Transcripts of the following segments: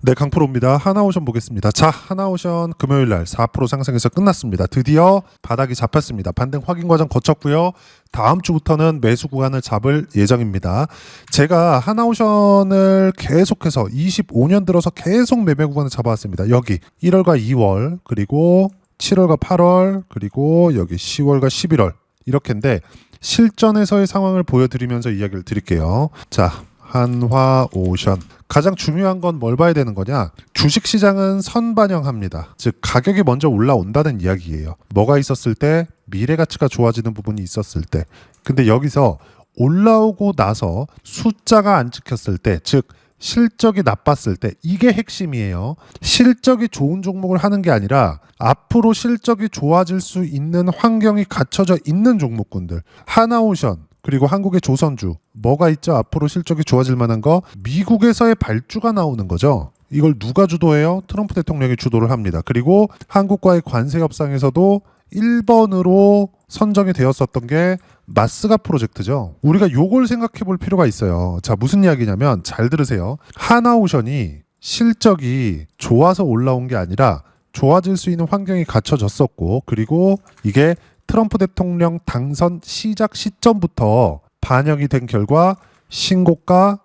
네, 강프로입니다. 하나오션 보겠습니다. 자, 하나오션 금요일 날 4% 상승해서 끝났습니다. 드디어 바닥이 잡혔습니다. 반등 확인 과정 거쳤고요. 다음 주부터는 매수 구간을 잡을 예정입니다. 제가 하나오션을 계속해서 25년 들어서 계속 매매 구간을 잡아왔습니다. 여기 1월과 2월, 그리고 7월과 8월, 그리고 여기 10월과 11월 이렇게인데 실전에서의 상황을 보여드리면서 이야기를 드릴게요. 자, 한화오션 가장 중요한 건 뭘 봐야 되는 거냐? 주식시장은 선반영합니다. 즉 가격이 먼저 올라온다는 이야기예요. 뭐가 있었을 때? 미래 가치가 좋아지는 부분이 있었을 때. 근데 여기서 올라오고 나서 숫자가 안 찍혔을 때, 즉 실적이 나빴을 때, 이게 핵심이에요. 실적이 좋은 종목을 하는 게 아니라 앞으로 실적이 좋아질 수 있는 환경이 갖춰져 있는 종목군들. 하나오션 그리고 한국의 조선주 뭐가 있죠? 앞으로 실적이 좋아질 만한 거 미국에서의 발주가 나오는 거죠. 이걸 누가 주도해요? 트럼프 대통령이 주도를 합니다. 그리고 한국과의 관세 협상에서도 1번으로 선정이 되었었던 게 마스가 프로젝트죠. 우리가 요걸 생각해 볼 필요가 있어요. 자, 무슨 이야기냐면 잘 들으세요. 하나오션이 실적이 좋아서 올라온 게 아니라 좋아질 수 있는 환경이 갖춰졌었고, 그리고 이게 트럼프 대통령 당선 시작 시점부터 반영이 된 결과 신고가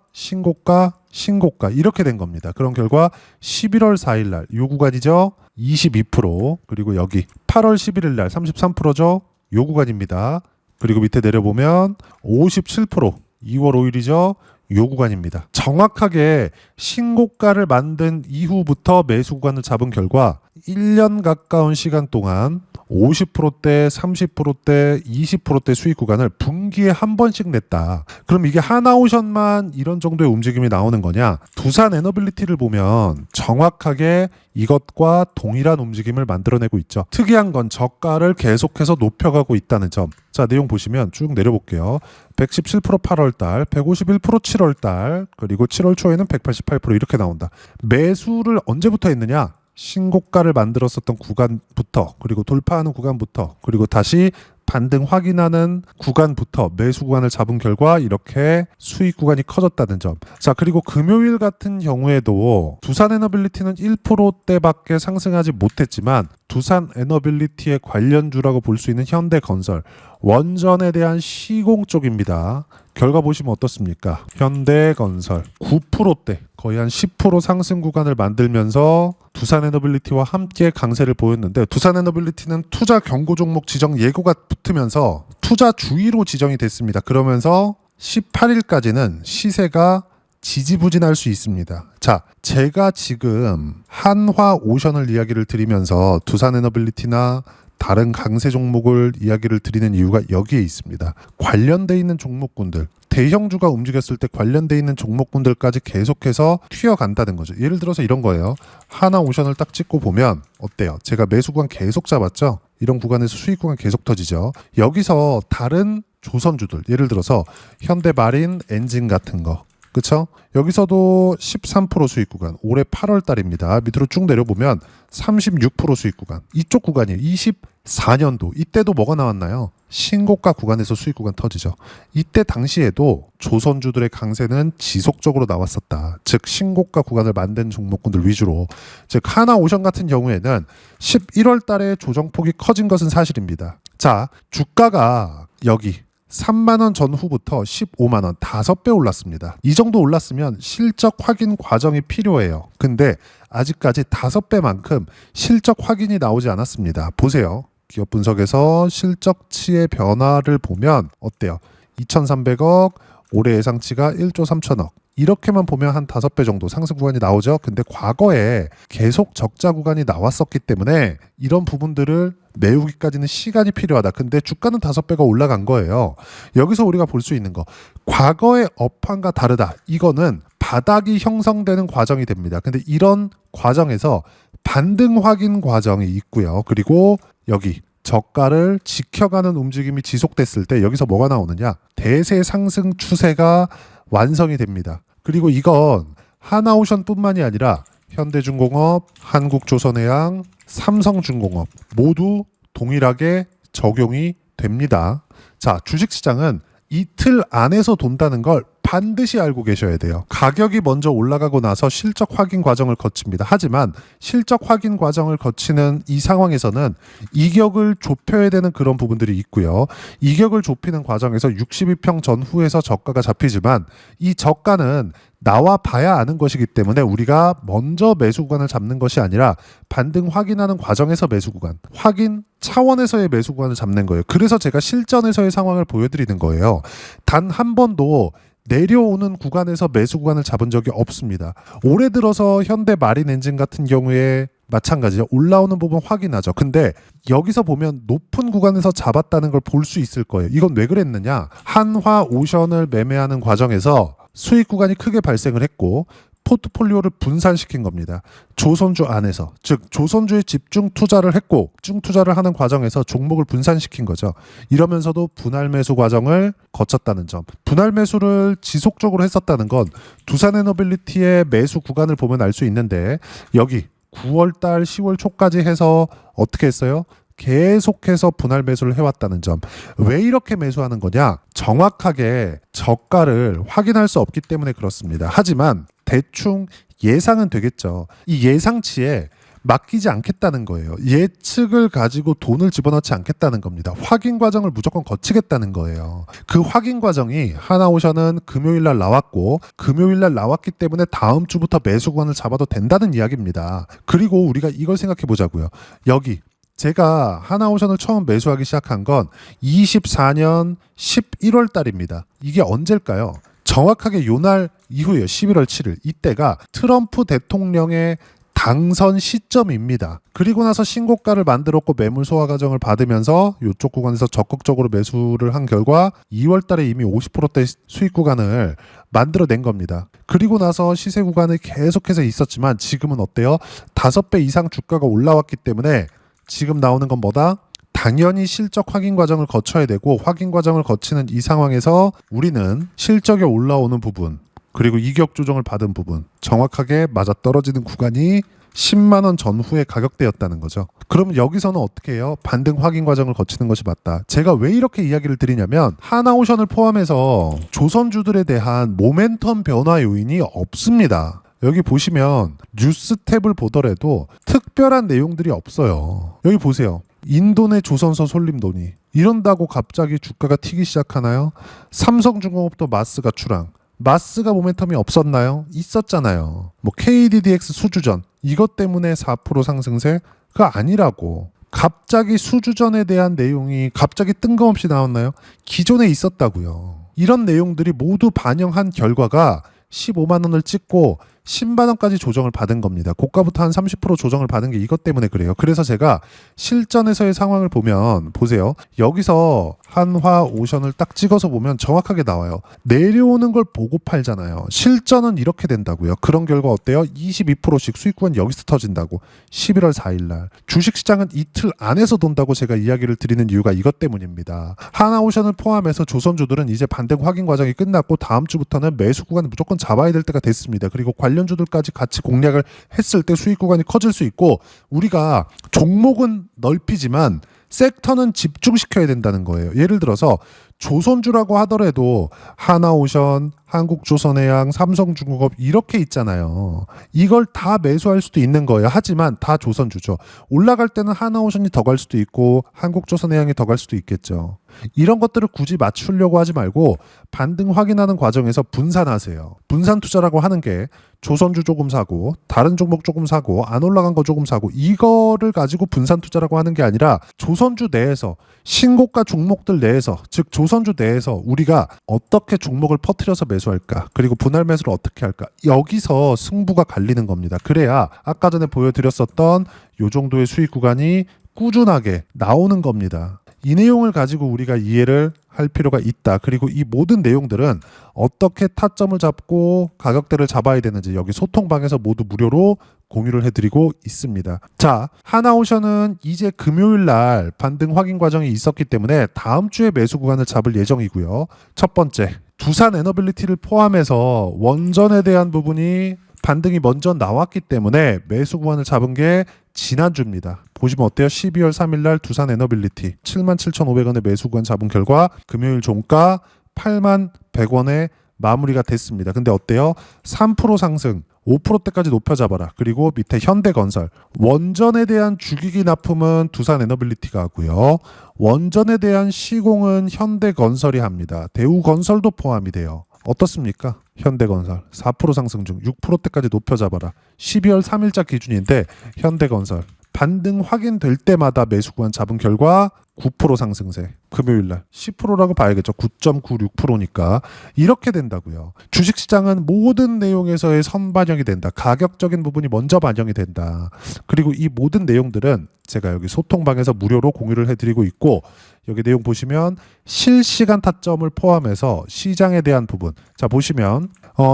이렇게 된 겁니다. 그런 결과 11월 4일 날 요 구간이죠. 22%, 그리고 여기 8월 11일 날 33%죠. 요 구간입니다. 그리고 밑에 내려보면 57%, 2월 5일이죠. 요 구간입니다. 정확하게 신고가를 만든 이후부터 매수 구간을 잡은 결과 1년 가까운 시간 동안 50%대, 30%대, 20%대 수익 구간을 분기에 한 번씩 냈다. 그럼 이게 하나오션만 이런 정도의 움직임이 나오는 거냐? 두산 에너빌리티를 보면 정확하게 이것과 동일한 움직임을 만들어내고 있죠. 특이한 건 저가를 계속해서 높여가고 있다는 점. 자, 내용 보시면 쭉 내려볼게요. 117% 8월달, 151% 7월달, 그리고 7월 초에는 188% 이렇게 나온다. 매수를 언제부터 했느냐? 신고가를 만들었었던 구간부터, 그리고 돌파하는 구간부터, 그리고 다시 반등 확인하는 구간부터 매수 구간을 잡은 결과 이렇게 수익 구간이 커졌다는 점. 자, 그리고 금요일 같은 경우에도 두산 에너빌리티는 1%대밖에 상승하지 못했지만 두산 에너빌리티의 관련주라고 볼 수 있는 현대건설, 원전에 대한 시공 쪽입니다. 결과 보시면 어떻습니까? 현대건설 9%대, 거의 한 10% 상승 구간을 만들면서 두산에너빌리티와 함께 강세를 보였는데, 두산에너빌리티는 투자 경고 종목 지정 예고가 붙으면서 투자 주의로 지정이 됐습니다. 그러면서 18일까지는 시세가 지지부진할 수 있습니다. 자, 제가 지금 한화오션을 이야기를 드리면서 두산에너빌리티나 다른 강세 종목을 이야기를 드리는 이유가 여기에 있습니다. 관련돼 있는 종목군들, 대형주가 움직였을 때 관련돼 있는 종목군들까지 계속해서 튀어간다는 거죠. 예를 들어서 이런 거예요. 하나오션을 딱 찍고 보면 어때요? 제가 매수 구간 계속 잡았죠? 이런 구간에서 수익 구간 계속 터지죠. 여기서 다른 조선주들, 예를 들어서 현대마린 엔진 같은 거, 그쵸? 여기서도 13% 수익 구간, 올해 8월 달입니다. 밑으로 쭉 내려보면 36% 수익 구간, 이쪽 구간이에요. 24년도 이때도 뭐가 나왔나요? 신고가 구간에서 수익 구간 터지죠. 이때 당시에도 조선주들의 강세는 지속적으로 나왔었다. 즉 신고가 구간을 만든 종목군들 위주로. 즉 하나오션 같은 경우에는 11월 달에 조정폭이 커진 것은 사실입니다. 자, 주가가 여기 3만원 전후부터 15만원 5배 올랐습니다. 이 정도 올랐으면 실적 확인 과정이 필요해요. 근데 아직까지 5배만큼 실적 확인이 나오지 않았습니다. 보세요. 기업 분석에서 실적치의 변화를 보면 어때요? 2,300억, 올해 예상치가 1조 3천억. 이렇게만 보면 한 5배 정도 상승 구간이 나오죠. 근데 과거에 계속 적자 구간이 나왔었기 때문에 이런 부분들을 메우기까지는 시간이 필요하다. 근데 주가는 5배가 올라간 거예요. 여기서 우리가 볼 수 있는 거, 과거의 업황과 다르다. 이거는 바닥이 형성되는 과정이 됩니다. 근데 이런 과정에서 반등 확인 과정이 있고요. 그리고 여기 저가를 지켜가는 움직임이 지속됐을 때 여기서 뭐가 나오느냐? 대세 상승 추세가 완성이 됩니다. 그리고 이건 하나오션뿐만이 아니라 현대중공업, 한국조선해양, 삼성중공업 모두 동일하게 적용이 됩니다. 자, 주식시장은 이틀 안에서 돈다는 걸 반드시 알고 계셔야 돼요. 가격이 먼저 올라가고 나서 실적 확인 과정을 거칩니다. 하지만 실적 확인 과정을 거치는 이 상황에서는 이격을 좁혀야 되는 그런 부분들이 있고요. 이격을 좁히는 과정에서 62평 전후에서 저가가 잡히지만 이 저가는 나와 봐야 아는 것이기 때문에 우리가 먼저 매수 구간을 잡는 것이 아니라 반등 확인하는 과정에서 매수 구간, 확인 차원에서의 매수 구간을 잡는 거예요. 그래서 제가 실전에서의 상황을 보여드리는 거예요. 단 한 번도 내려오는 구간에서 매수 구간을 잡은 적이 없습니다. 올해 들어서 현대 마린 엔진 같은 경우에 마찬가지죠. 올라오는 부분 확인하죠. 근데 여기서 보면 높은 구간에서 잡았다는 걸 볼 수 있을 거예요. 이건 왜 그랬느냐? 한화 오션을 매매하는 과정에서 수익 구간이 크게 발생을 했고 포트폴리오를 분산시킨 겁니다. 조선주 안에서, 즉 조선주에 집중 투자를 했고 집중 투자를 하는 과정에서 종목을 분산시킨 거죠. 이러면서도 분할 매수 과정을 거쳤다는 점, 분할 매수를 지속적으로 했었다는 건 두산에너빌리티의 매수 구간을 보면 알 수 있는데 여기 9월달 10월 초까지 해서 어떻게 했어요? 계속해서 분할 매수를 해왔다는 점. 왜 이렇게 매수하는 거냐? 정확하게 저가를 확인할 수 없기 때문에 그렇습니다. 하지만 대충 예상은 되겠죠. 이 예상치에 맡기지 않겠다는 거예요. 예측을 가지고 돈을 집어넣지 않겠다는 겁니다. 확인 과정을 무조건 거치겠다는 거예요. 그 확인 과정이 하나오션은 금요일 날 나왔고 금요일 날 나왔기 때문에 다음 주부터 매수 구간을 잡아도 된다는 이야기입니다. 그리고 우리가 이걸 생각해 보자고요. 여기 제가 하나오션을 처음 매수하기 시작한 건 24년 11월 달입니다. 이게 언제일까요? 정확하게 요날 이후에요. 11월 7일. 이때가 트럼프 대통령의 당선 시점입니다. 그리고 나서 신고가를 만들었고 매물 소화 과정을 받으면서 이쪽 구간에서 적극적으로 매수를 한 결과 2월 달에 이미 50%대 수익 구간을 만들어낸 겁니다. 그리고 나서 시세 구간이 계속해서 있었지만 지금은 어때요? 5배 이상 주가가 올라왔기 때문에 지금 나오는 건 뭐다? 당연히 실적 확인 과정을 거쳐야 되고 확인 과정을 거치는 이 상황에서 우리는 실적에 올라오는 부분 그리고 이격 조정을 받은 부분 정확하게 맞아떨어지는 구간이 10만 원 전후의 가격대였다는 거죠. 그럼 여기서는 어떻게 해요? 반등 확인 과정을 거치는 것이 맞다. 제가 왜 이렇게 이야기를 드리냐면 하나오션을 포함해서 조선주들에 대한 모멘텀 변화 요인이 없습니다. 여기 보시면 뉴스 탭을 보더라도 특별한 내용들이 없어요. 여기 보세요. 인도내 조선소 솔림 논의. 이런다고 갑자기 주가가 튀기 시작하나요? 삼성중공업도 마스가 출항. 마스가 모멘텀이 없었나요? 있었잖아요. 뭐 KDDX 수주전. 이것 때문에 4% 상승세가 아니라고. 갑자기 수주전에 대한 내용이 갑자기 뜬금없이 나왔나요? 기존에 있었다고요. 이런 내용들이 모두 반영한 결과가 15만 원을 찍고 10만 원까지 조정을 받은 겁니다. 고가부터 한 30% 조정을 받은 게 이것 때문에 그래요. 그래서 제가 실전에서의 상황을 보면 보세요. 여기서 한화 오션을 딱 찍어서 보면 정확하게 나와요. 내려오는 걸 보고 팔잖아요. 실전은 이렇게 된다고요. 그런 결과 어때요? 22%씩 수익구간 여기서 터진다고. 11월 4일 날. 주식시장은 이틀 안에서 돈다고 제가 이야기를 드리는 이유가 이것 때문입니다. 한화 오션을 포함해서 조선주들은 이제 반등 확인 과정이 끝났고 다음 주부터는 매수 구간을 무조건 잡아야 될 때가 됐습니다. 그리고 관련주들까지 같이 공략을 했을 때 수익 구간이 커질 수 있고 우리가 종목은 넓히지만 섹터는 집중시켜야 된다는 거예요. 예를 들어서 조선주라고 하더라도 하나오션, 한국조선해양, 삼성중공업 이렇게 있잖아요. 이걸 다 매수할 수도 있는 거예요. 하지만 다 조선주죠. 올라갈 때는 하나오션이 더 갈 수도 있고 한국조선해양이 더 갈 수도 있겠죠. 이런 것들을 굳이 맞추려고 하지 말고 반등 확인하는 과정에서 분산하세요. 분산 투자라고 하는 게 조선주 조금 사고 다른 종목 조금 사고 안 올라간 거 조금 사고 이거를 가지고 분산 투자라고 하는 게 아니라 조선주 내에서 신고가 종목들 내에서 즉 조선주 내에서 우리가 어떻게 종목을 퍼뜨려서 매수할까 그리고 분할 매수를 어떻게 할까 여기서 승부가 갈리는 겁니다. 그래야 아까 전에 보여드렸었던 요 정도의 수익 구간이 꾸준하게 나오는 겁니다. 이 내용을 가지고 우리가 이해를 할 필요가 있다. 그리고 이 모든 내용들은 어떻게 타점을 잡고 가격대를 잡아야 되는지 여기 소통방에서 모두 무료로 공유를 해드리고 있습니다. 자, 하나오션은 이제 금요일 날 반등 확인 과정이 있었기 때문에 다음 주에 매수 구간을 잡을 예정이고요. 첫 번째, 두산에너빌리티를 포함해서 원전에 대한 부분이 반등이 먼저 나왔기 때문에 매수 구간을 잡은 게 지난주입니다. 보시면 어때요? 12월 3일 날 두산에너빌리티 77,500원에 매수 구간 잡은 결과 금요일 종가 81,100원에 마무리가 됐습니다. 근데 어때요? 3% 상승, 5%대까지 높여 잡아라. 그리고 밑에 현대건설. 원전에 대한 주기기 납품은 두산에너빌리티가 하고요. 원전에 대한 시공은 현대건설이 합니다. 대우건설도 포함이 돼요. 어떻습니까? 현대건설 4% 상승 중 6%대까지 높여 잡아라. 12월 3일자 기준인데 현대건설 반등 확인될 때마다 매수 구간 잡은 결과 9% 상승세. 금요일날 10%라고 봐야겠죠. 9.96%니까 이렇게 된다고요. 주식시장은 모든 내용에서의 선반영이 된다. 가격적인 부분이 먼저 반영이 된다. 그리고 이 모든 내용들은 제가 여기 소통방에서 무료로 공유를 해드리고 있고, 여기 내용 보시면 실시간 타점을 포함해서 시장에 대한 부분, 자 보시면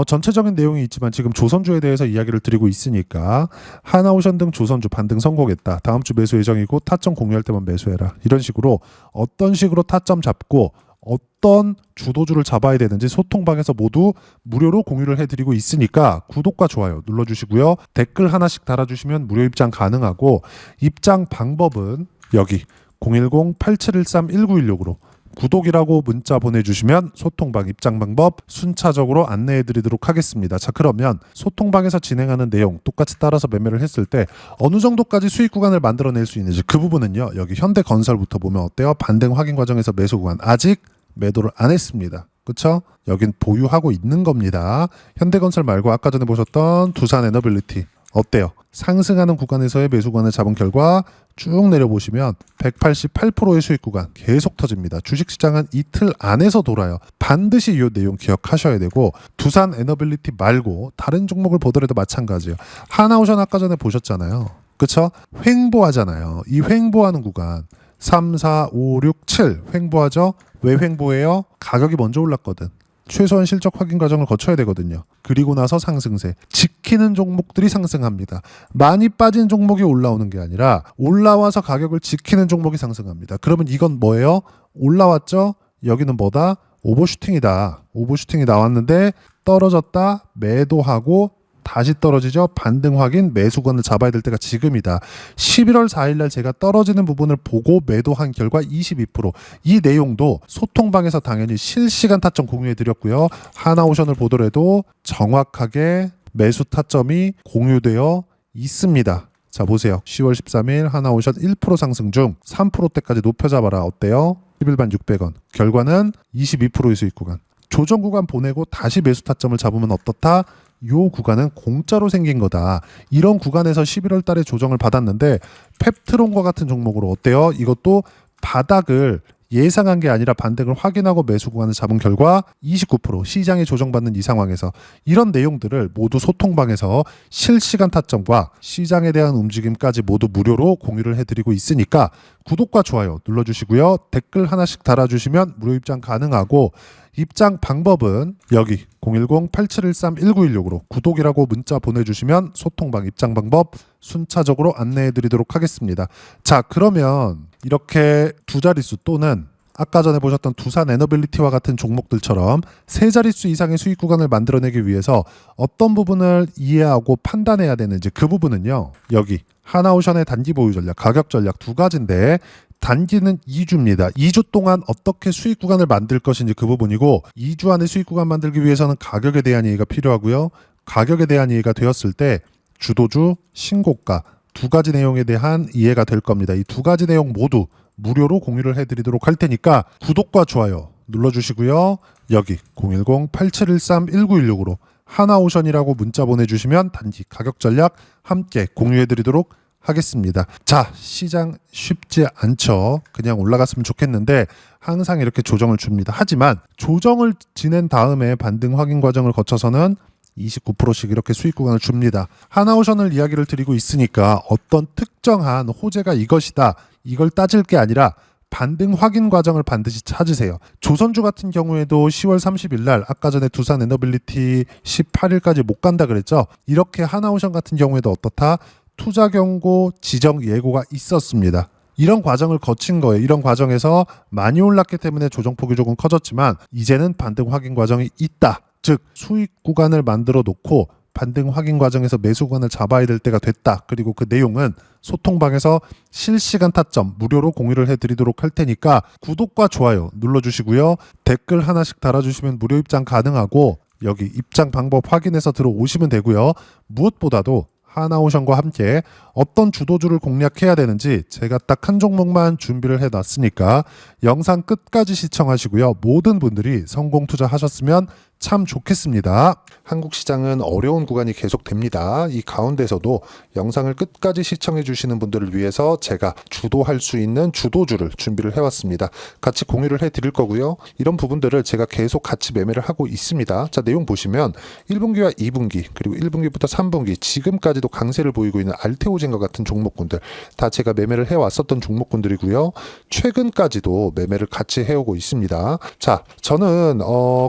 전체적인 내용이 있지만 지금 조선주에 대해서 이야기를 드리고 있으니까 하나오션 등 조선주 반등 성공했다. 다음 주 매수 예정이고 타점 공유할 때만 매수해라. 이런 식으로 어떤 식으로 타점 잡고 어떤 주도주를 잡아야 되는지 소통방에서 모두 무료로 공유를 해드리고 있으니까 구독과 좋아요 눌러주시고요. 댓글 하나씩 달아주시면 무료 입장 가능하고, 입장 방법은 여기 010-8713-1916으로 구독이라고 문자 보내주시면 소통방 입장 방법 순차적으로 안내해드리도록 하겠습니다. 자, 그러면 소통방에서 진행하는 내용 똑같이 따라서 매매를 했을 때 어느 정도까지 수익 구간을 만들어낼 수 있는지, 그 부분은요 여기 현대건설부터 보면 어때요? 반등 확인 과정에서 매수 구간 아직 매도를 안 했습니다. 그쵸? 여긴 보유하고 있는 겁니다. 현대건설 말고 아까 전에 보셨던 두산에너빌리티 어때요? 상승하는 구간에서의 매수 구간을 잡은 결과 쭉 내려보시면 188%의 수익 구간 계속 터집니다. 주식시장은 이틀 안에서 돌아요. 반드시 이 내용 기억하셔야 되고, 두산에너빌리티 말고 다른 종목을 보더라도 마찬가지예요. 하나오션 아까 전에 보셨잖아요. 그쵸? 횡보하잖아요. 이 횡보하는 구간 3, 4, 5, 6, 7 횡보하죠? 왜 횡보해요? 가격이 먼저 올랐거든. 최소한 실적 확인 과정을 거쳐야 되거든요. 그리고 나서 상승세. 지키는 종목들이 상승합니다. 많이 빠진 종목이 올라오는 게 아니라 올라와서 가격을 지키는 종목이 상승합니다. 그러면 이건 뭐예요? 올라왔죠? 여기는 뭐다? 오버슈팅이다. 오버슈팅이 나왔는데 떨어졌다. 매도하고 다시 떨어지죠. 반등 확인, 매수권을 잡아야 될 때가 지금이다. 11월 4일날 제가 떨어지는 부분을 보고 매도한 결과 22%. 이 내용도 소통방에서 당연히 실시간 타점 공유해드렸고요. 하나오션을 보더라도 정확하게 매수 타점이 공유되어 있습니다. 자 보세요. 10월 13일 하나오션 1% 상승 중 3%대까지 높여 잡아라. 어때요? 11만 600원. 결과는 22%의 수익 구간. 조정 구간 보내고 다시 매수 타점을 잡으면 어떻다? 요 구간은 공짜로 생긴 거다. 이런 구간에서 11월 달에 조정을 받았는데 펩트론과 같은 종목으로 어때요? 이것도 바닥을 예상한 게 아니라 반등을 확인하고 매수 구간을 잡은 결과 29% 시장에 조정받는 이 상황에서 이런 내용들을 모두 소통방에서 실시간 타점과 시장에 대한 움직임까지 모두 무료로 공유를 해드리고 있으니까 구독과 좋아요 눌러주시고요. 댓글 하나씩 달아주시면 무료 입장 가능하고, 입장 방법은 여기 010-8713-1916으로 구독이라고 문자 보내주시면 소통방 입장 방법 순차적으로 안내해드리도록 하겠습니다. 자, 그러면 이렇게 두 자릿수 또는 아까 전에 보셨던 두산에너빌리티와 같은 종목들처럼 세 자릿수 이상의 수익 구간을 만들어내기 위해서 어떤 부분을 이해하고 판단해야 되는지, 그 부분은요 여기 하나오션의 단기 보유 전략, 가격 전략 두 가지인데, 단기는 2주입니다. 2주 동안 어떻게 수익 구간을 만들 것인지 그 부분이고, 2주 안에 수익 구간 만들기 위해서는 가격에 대한 이해가 필요하고요. 가격에 대한 이해가 되었을 때 주도주, 신고가 두 가지 내용에 대한 이해가 될 겁니다. 이 두 가지 내용 모두 무료로 공유를 해드리도록 할 테니까 구독과 좋아요 눌러주시고요. 여기 010-8713-1916으로 하나오션이라고 문자 보내주시면 단기 가격 전략 함께 공유해드리도록 하겠습니다. 자, 시장 쉽지 않죠. 그냥 올라갔으면 좋겠는데 항상 이렇게 조정을 줍니다. 하지만 조정을 지낸 다음에 반등 확인 과정을 거쳐서는 29%씩 이렇게 수익 구간을 줍니다. 하나오션을 이야기를 드리고 있으니까 어떤 특정한 호재가 이것이다, 이걸 따질 게 아니라 반등 확인 과정을 반드시 찾으세요. 조선주 같은 경우에도 10월 30일 날 아까 전에 두산에너빌리티 18일까지 못 간다 그랬죠. 이렇게 하나오션 같은 경우에도 어떻다? 투자 경고, 지정 예고가 있었습니다. 이런 과정을 거친 거예요. 이런 과정에서 많이 올랐기 때문에 조정폭이 조금 커졌지만 이제는 반등 확인 과정이 있다. 즉 수익 구간을 만들어 놓고 반등 확인 과정에서 매수 구간을 잡아야 될 때가 됐다. 그리고 그 내용은 소통방에서 실시간 타점 무료로 공유를 해드리도록 할 테니까 구독과 좋아요 눌러주시고요. 댓글 하나씩 달아주시면 무료 입장 가능하고 여기 입장 방법 확인해서 들어오시면 되고요. 무엇보다도 하나오션과 함께 어떤 주도주를 공략해야 되는지 제가 딱 한 종목만 준비를 해놨으니까 영상 끝까지 시청하시고요. 모든 분들이 성공 투자하셨으면 참 좋겠습니다. 한국 시장은 어려운 구간이 계속됩니다. 이 가운데서도 영상을 끝까지 시청해 주시는 분들을 위해서 제가 주도할 수 있는 주도주를 준비를 해왔습니다. 같이 공유를 해드릴 거고요. 이런 부분들을 제가 계속 같이 매매를 하고 있습니다. 자, 내용 보시면 1분기와 2분기 그리고 1분기부터 3분기 지금까지도 강세를 보이고 있는 알테오젠과 같은 종목군들 다 제가 매매를 해왔었던 종목군들이고요. 최근까지도 매매를 같이 해오고 있습니다. 자, 저는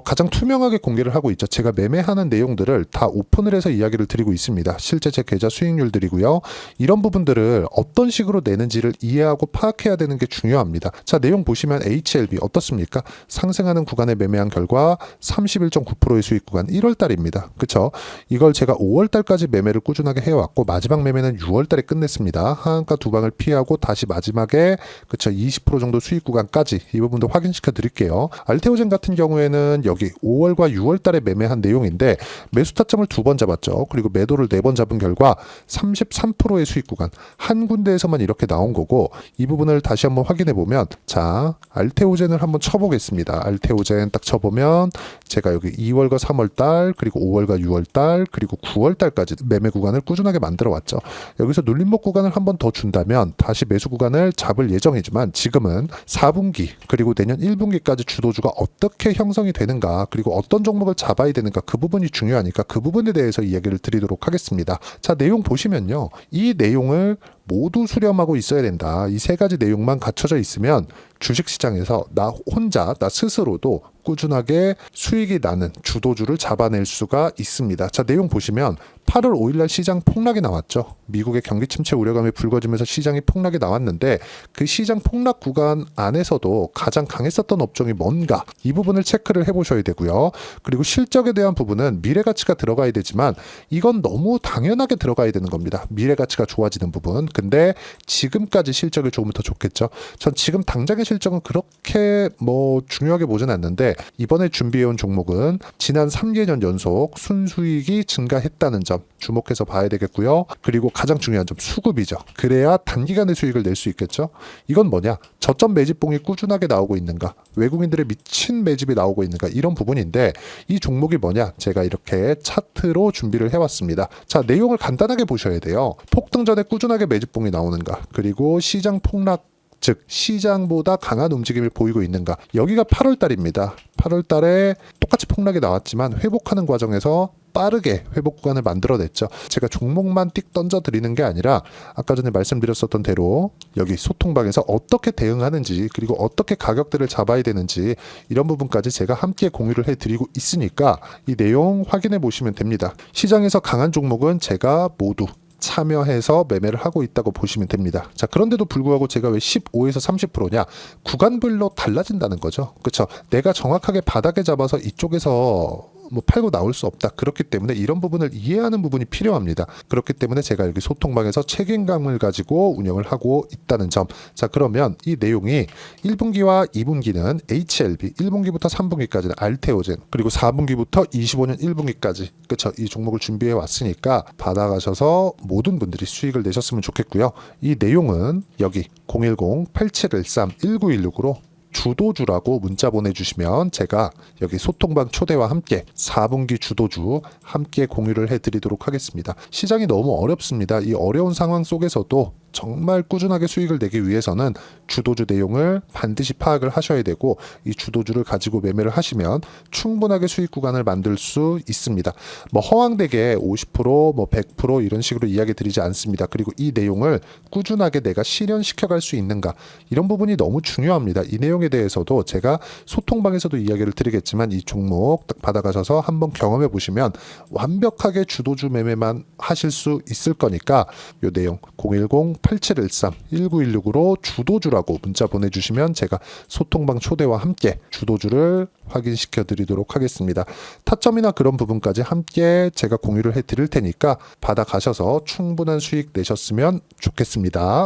가장 투명하게 공개를 하고 있죠. 제가 매매하는 내용들을 다 오픈을 해서 이야기를 드리고 있습니다. 실제 제 계좌 수익률들이고요. 이런 부분들을 어떤 식으로 내는지를 이해하고 파악해야 되는 게 중요합니다. 자, 내용 보시면 HLB 어떻습니까? 상승하는 구간에 매매한 결과 31.9%의 수익 구간 1월달입니다. 그쵸? 이걸 제가 5월달까지 매매를 꾸준하게 해왔고 마지막 매매는 6월달에 끝냈습니다. 하한가 두 방을 피하고 다시 마지막에 그쵸 20% 정도 수익 구간까지 이 부분도 확인시켜 드릴게요. 알테오젠 같은 경우에는 여기 5월과 6월 달에 매매한 내용인데 매수 타점을 2번 잡았죠. 그리고 매도를 4번 잡은 결과 33%의 수익 구간 한 군데에서만 이렇게 나온 거고 이 부분을 다시 한번 확인해 보면 자 알테오젠을 한번 쳐보겠습니다. 알테오젠 딱 쳐보면 제가 여기 2월과 3월 달 그리고 5월과 6월 달 그리고 9월 달까지 매매 구간을 꾸준하게 만들어 왔죠. 여기서 눌림목 구간을 한번 더 준다면 다시 매수 구간을 잡을 예정이지만 지금은 4분기 그리고 내년 1분기까지 주도주가 어떻게 형성이 되는가 그리고 어떤 종목을 잡아야 되는가 그 부분이 중요하니까 그 부분에 대해서 이야기를 드리도록 하겠습니다. 자, 내용 보시면요. 이 내용을 모두 수렴하고 있어야 된다. 이 세 가지 내용만 갖춰져 있으면 주식시장에서 나 혼자 나 스스로도 꾸준하게 수익이 나는 주도주를 잡아낼 수가 있습니다. 자, 내용 보시면 8월 5일날 시장 폭락이 나왔죠. 미국의 경기 침체 우려감이 불거지면서 시장이 폭락이 나왔는데 그 시장 폭락 구간 안에서도 가장 강했었던 업종이 뭔가 이 부분을 체크를 해보셔야 되고요. 그리고 실적에 대한 부분은 미래가치가 들어가야 되지만 이건 너무 당연하게 들어가야 되는 겁니다. 미래가치가 좋아지는 부분. 근데 지금까지 실적이 조금 더 좋겠죠. 전 지금 당장의 실적은 그렇게 중요하게 보진 않는데 이번에 준비해온 종목은 지난 3개년 연속 순수익이 증가했다는 점 주목해서 봐야 되겠고요. 그리고 가장 중요한 점 수급이죠. 그래야 단기간에 수익을 낼 수 있겠죠. 이건 뭐냐? 저점 매집봉이 꾸준하게 나오고 있는가? 외국인들의 미친 매집이 나오고 있는가? 이런 부분인데 이 종목이 뭐냐? 제가 이렇게 차트로 준비를 해왔습니다. 자, 내용을 간단하게 보셔야 돼요. 폭등 전에 꾸준하게 매집봉이 나오는가? 그리고 시장 폭락 즉 시장보다 강한 움직임을 보이고 있는가. 여기가 8월 달입니다. 8월 달에 똑같이 폭락이 나왔지만 회복하는 과정에서 빠르게 회복 구간을 만들어냈죠. 제가 종목만 띡 던져 드리는 게 아니라 아까 전에 말씀드렸었던 대로 여기 소통방에서 어떻게 대응하는지 그리고 어떻게 가격대를 잡아야 되는지 이런 부분까지 제가 함께 공유를 해드리고 있으니까 이 내용 확인해 보시면 됩니다. 시장에서 강한 종목은 제가 모두 참여해서 매매를 하고 있다고 보시면 됩니다. 자, 그런데도 불구하고 제가 왜 15에서 30%냐? 구간별로 달라진다는 거죠. 그렇죠? 내가 정확하게 바닥에 잡아서 이쪽에서 팔고 나올 수 없다. 그렇기 때문에 이런 부분을 이해하는 부분이 필요합니다. 그렇기 때문에 제가 여기 소통방에서 책임감을 가지고 운영을 하고 있다는 점. 자, 그러면 이 내용이 1분기와 2분기는 HLB, 1분기부터 3분기까지는 알테오젠, 그리고 4분기부터 25년 1분기까지 그렇죠. 이 종목을 준비해 왔으니까 받아가셔서 모든 분들이 수익을 내셨으면 좋겠고요. 이 내용은 여기 010-8713-1916으로 주도주라고 문자 보내주시면 제가 여기 소통방 초대와 함께 4분기 주도주 함께 공유를 해드리도록 하겠습니다. 시장이 너무 어렵습니다. 이 어려운 상황 속에서도 정말 꾸준하게 수익을 내기 위해서는 주도주 내용을 반드시 파악을 하셔야 되고 이 주도주를 가지고 매매를 하시면 충분하게 수익 구간을 만들 수 있습니다. 허황되게 50%, 100% 이런 식으로 이야기 드리지 않습니다. 그리고 이 내용을 꾸준하게 내가 실현시켜 갈 수 있는가 이런 부분이 너무 중요합니다. 이 내용에 대해서도 제가 소통방에서도 이야기를 드리겠지만 이 종목 딱 받아가셔서 한번 경험해 보시면 완벽하게 주도주 매매만 하실 수 있을 거니까 이 내용 010 8713-1916으로 주도주라고 문자 보내주시면 제가 소통방 초대와 함께 주도주를 확인시켜 드리도록 하겠습니다. 타점이나 그런 부분까지 함께 제가 공유를 해 드릴 테니까 받아가셔서 충분한 수익 내셨으면 좋겠습니다.